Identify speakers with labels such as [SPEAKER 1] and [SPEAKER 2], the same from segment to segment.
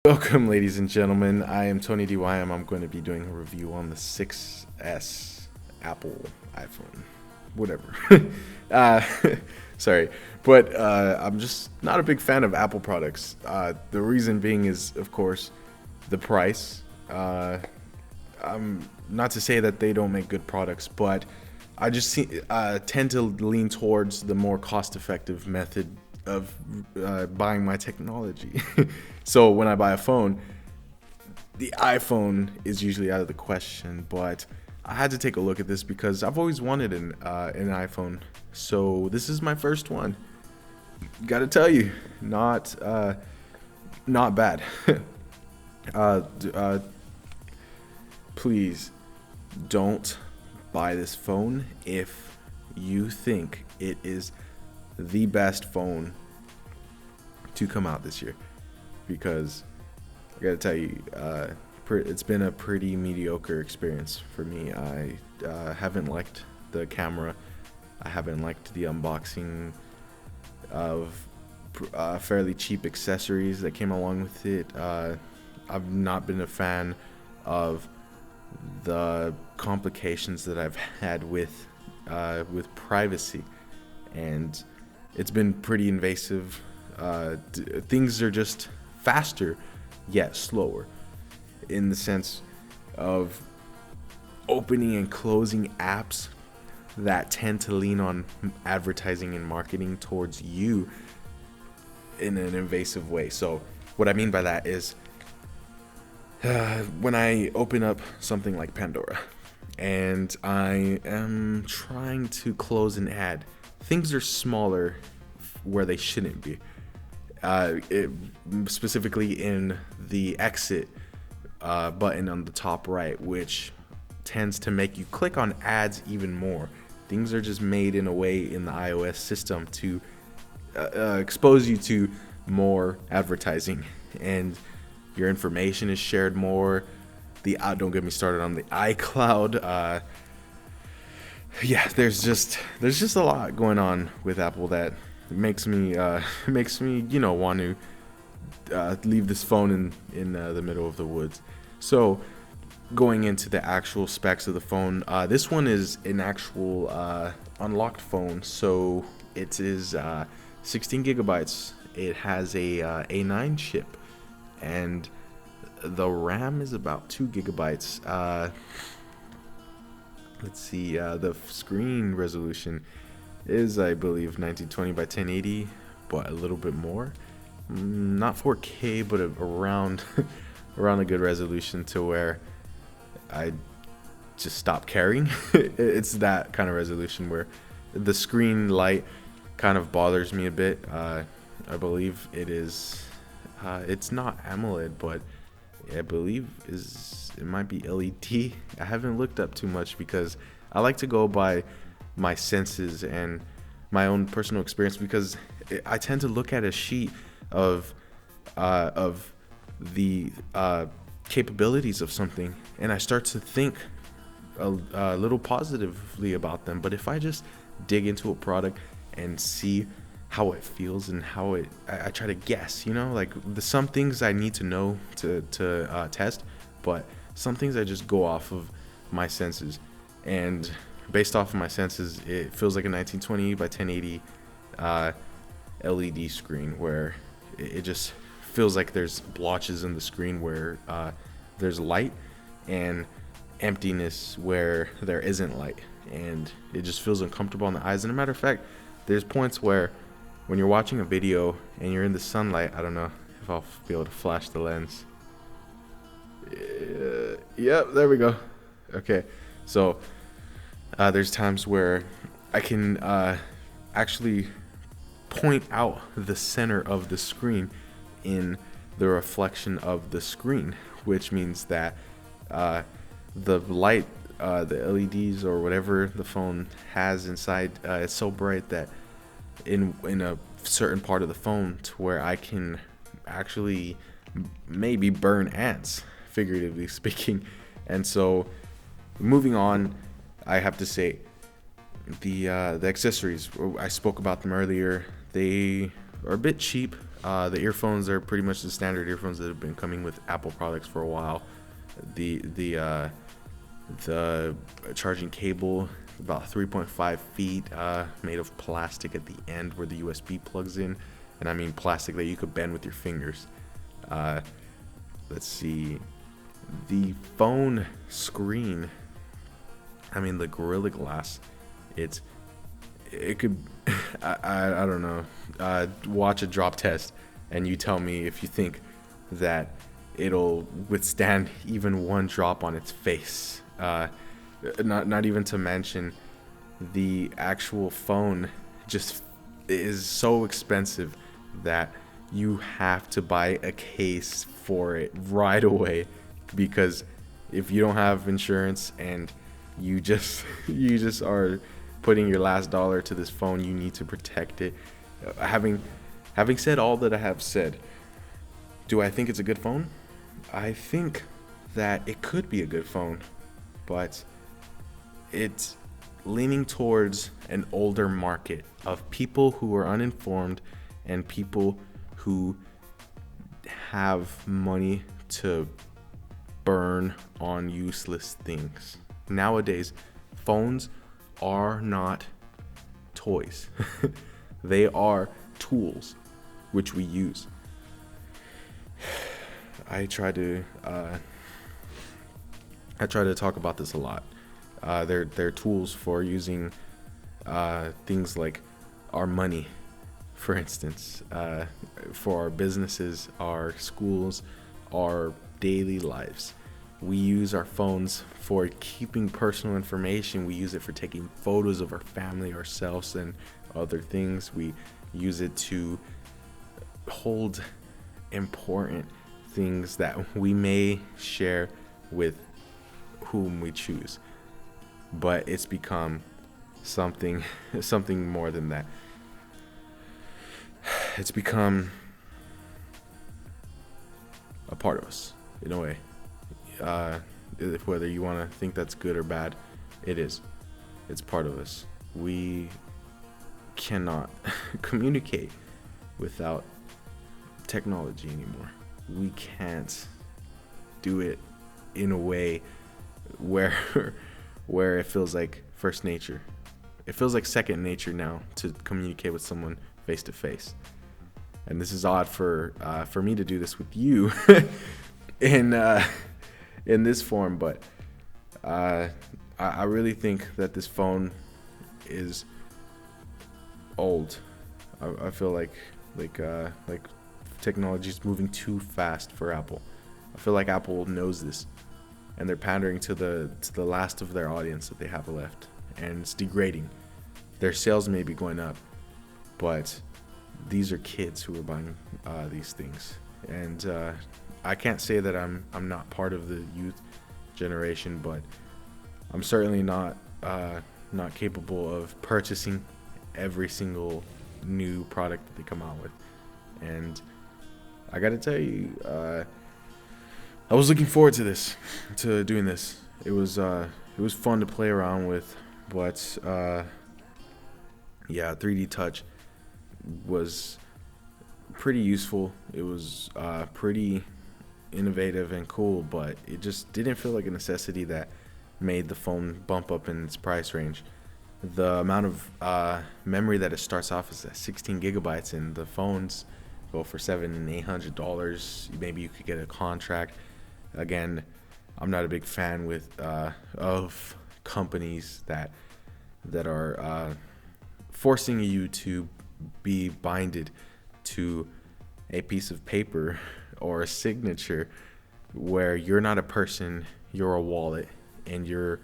[SPEAKER 1] Welcome, ladies and gentlemen. I am Tonydym. I'm going to be doing a review on the 6S Apple iPhone, whatever. uh, sorry, but I'm just not a big fan of Apple products. The reason being is, of course, the price. Not to say that they don't make good products, but I just tend to lean towards the more cost-effective method of buying my technology. So when I buy a phone, the iPhone is usually out of the question, but I had to take a look at this because I've always wanted an iPhone. So this is my first one. Gotta tell you, not bad. uh, Please don't buy this phone if you think it is the best phone to come out this year, because I gotta tell you, it's been a pretty mediocre experience for me. I haven't liked the camera. I haven't liked the unboxing of fairly cheap accessories that came along with it. I've not been a fan of the complications that I've had with privacy, and it's been pretty invasive. Things are just faster yet slower, in the sense of opening and closing apps that tend to lean on advertising and marketing towards you in an invasive way. So what I mean by that is, when I open up something like Pandora and I am trying to close an ad, things are smaller where they shouldn't be. Specifically in the exit button on the top right, which tends to make you click on ads even more. Things are just made in a way in the iOS system to expose you to more advertising, and your information is shared more. Don't get me started on the iCloud. Yeah, there's just a lot going on with Apple that makes me want to leave this phone in the middle of the woods. So going into the actual specs of the phone, this one is an actual unlocked phone. So it is 16 gigabytes. It has a A9 chip, and the RAM is about 2 gigabytes. Let's see, the screen resolution is, I believe, 1920 by 1080, but a little bit more. Not 4K, but around around a good resolution to where I just stop caring. It's that kind of resolution where the screen light kind of bothers me a bit. I believe it is. It's not AMOLED, but I believe it might be LED. I haven't looked up too much because I like to go by my senses and my own personal experience, because I tend to look at a sheet of the capabilities of something, and I start to think a little positively about them. But if I just dig into a product and see how it feels and how I try to guess, like some things I need to know to test, but some things I just go off of my senses, and based off of my senses, it feels like a 1920 by 1080 LED screen, where it just feels like there's blotches in the screen where there's light, and emptiness where there isn't light, and it just feels uncomfortable on the eyes. And a matter of fact, there's points where when you're watching a video and you're in the sunlight, I don't know if I'll be able to flash the lens. Yep, there we go. Okay, so there's times where I can actually point out the center of the screen in the reflection of the screen, which means that the light, the LEDs or whatever the phone has inside, is so bright that in a certain part of the phone to where I can actually maybe burn ants, figuratively speaking. And so moving on, I have to say the accessories, I spoke about them earlier. They are a bit cheap. The earphones are pretty much the standard earphones that have been coming with Apple products for a while. The charging cable, about 3.5 feet, made of plastic at the end where the USB plugs in, and I mean plastic that you could bend with your fingers. Let's see, the phone screen. I mean, the Gorilla Glass. It could. I don't know. Watch a drop test, and you tell me if you think that it'll withstand even one drop on its face. Not even to mention the actual phone just is so expensive that you have to buy a case for it right away, because if you don't have insurance and you just are putting your last dollar to this phone, you need to protect it. Having said all that I have said, do I think it's a good phone? I think that it could be a good phone, but it's leaning towards an older market of people who are uninformed and people who have money to burn on useless things. Nowadays, phones are not toys. They are tools which we use. I try to talk about this a lot. They're tools for using things like our money, for instance, for our businesses, our schools, our daily lives. We use our phones for keeping personal information. We use it for taking photos of our family, ourselves, and other things. We use it to hold important things that we may share with whom we choose. But it's become something more than that. It's become a part of us, in a way. Whether you want to think that's good or bad, it is. It's part of us. We cannot communicate without technology anymore. We can't do it in a way where it feels like first nature. It feels like second nature now to communicate with someone face to face. And this is odd for me to do this with you in this form, but I really think that this phone is old. I feel like technology is moving too fast for Apple. I feel like Apple knows this, and they're pandering to the last of their audience that they have left, and it's degrading. Their sales may be going up, but these are kids who are buying these things, and I can't say that I'm not part of the youth generation, but I'm certainly not capable of purchasing every single new product that they come out with. And I gotta tell you, I was looking forward to doing this. It was fun to play around with, but yeah, 3D Touch was pretty useful. It was pretty innovative and cool, but it just didn't feel like a necessity that made the phone bump up in its price range. The amount of memory that it starts off is at 16 gigabytes, and the phones go for $700 and $800. Maybe you could get a contract. Again, I'm not a big fan of companies that are forcing you to be binded to a piece of paper or a signature where you're not a person, you're a wallet, and you're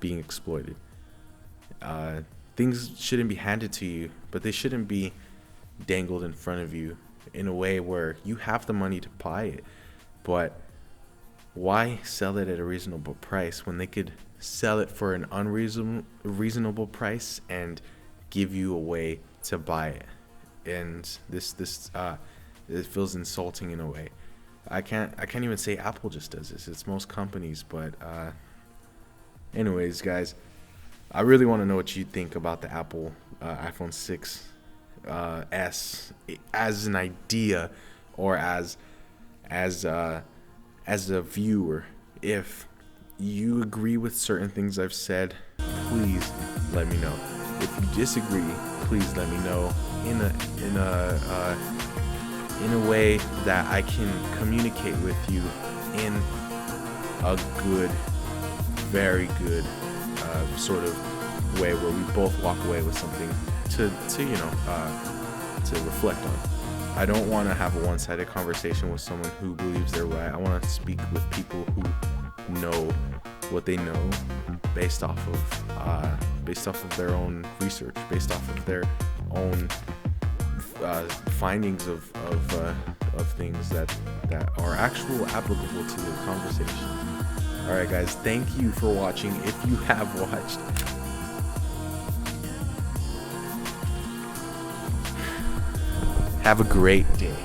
[SPEAKER 1] being exploited. Things shouldn't be handed to you, but they shouldn't be dangled in front of you in a way where you have the money to buy it. But why sell it at a reasonable price when they could sell it for an unreasonable price and give you a way to buy it? And this it feels insulting in a way. I can't even say Apple just does this. It's most companies, but anyways, guys, I really want to know what you think about the Apple iPhone 6 as an idea, or as a viewer. If you agree with certain things I've said, please let me know. If you disagree, please let me know in a way that I can communicate with you in a good, very good sort of way, where we both walk away with something to reflect on. I don't want to have a one-sided conversation with someone who believes they're right. I want to speak with people who know what they know based off of their own research, based off of their own findings of things that are actual applicable to the conversation. All right, guys, thank you for watching. If you have watched, have a great day.